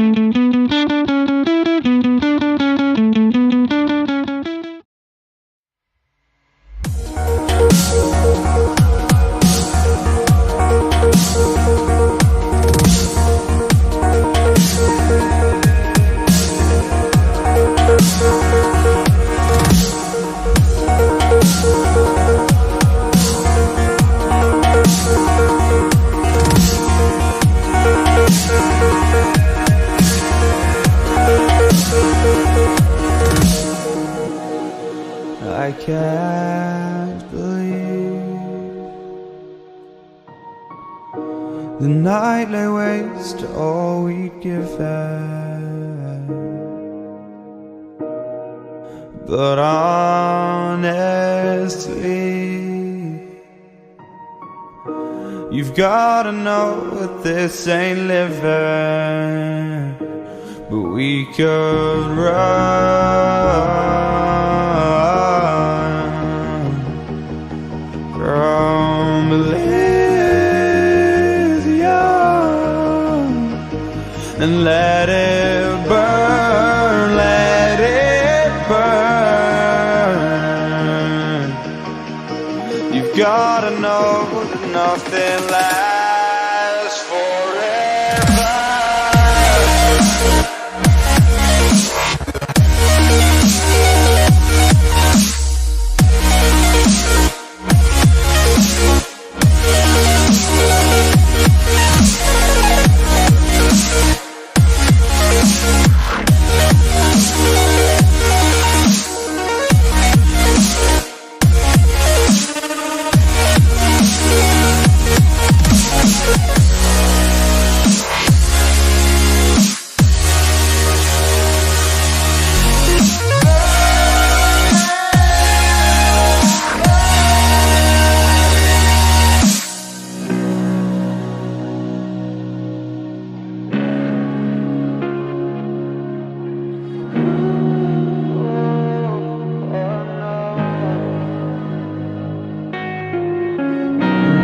I can't believe the night lay waste to all we'd given. But honestly, you've gotta know that this ain't living. But we could run from Elysium and let it burn, let it burn. You've gotta know that nothing lasts forever.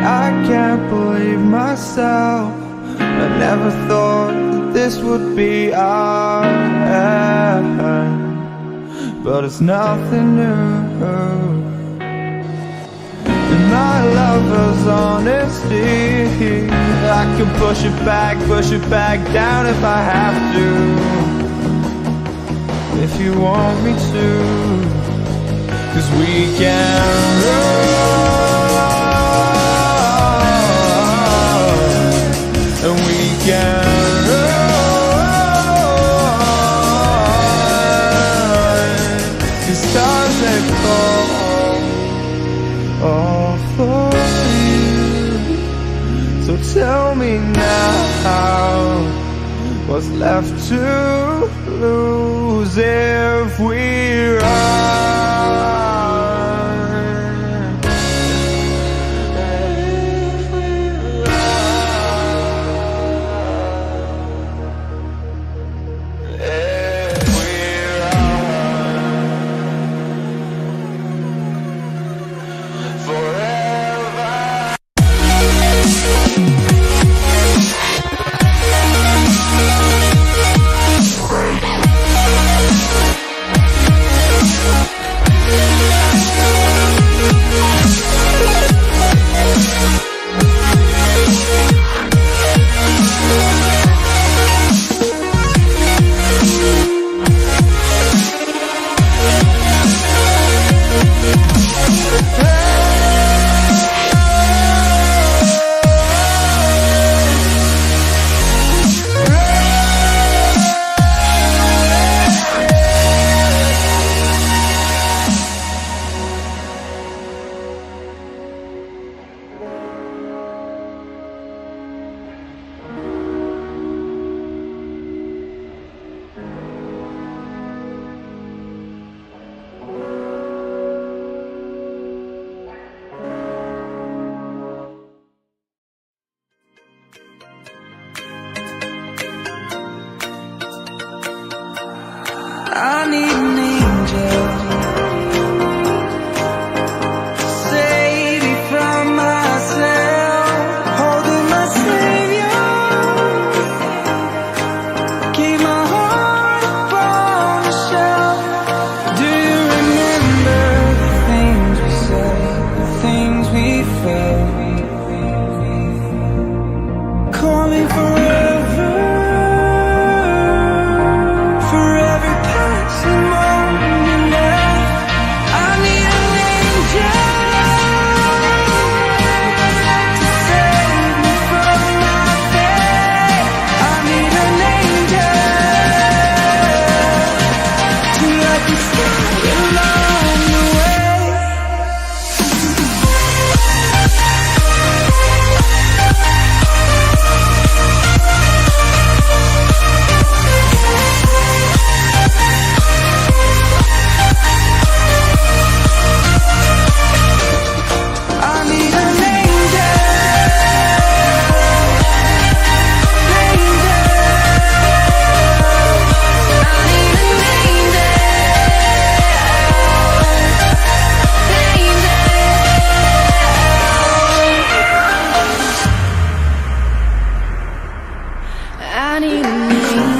I can't believe myself. I never thought that this would be our end, but it's nothing new. And my lover's honesty, I can push it back down if I have to. If you want me to, 'cause we can run. And we can run, 'cause stars they fall all for you. So tell me now, what's left to lose if we run? I need an angel to save me from myself, holding my savior. Keep I need a name.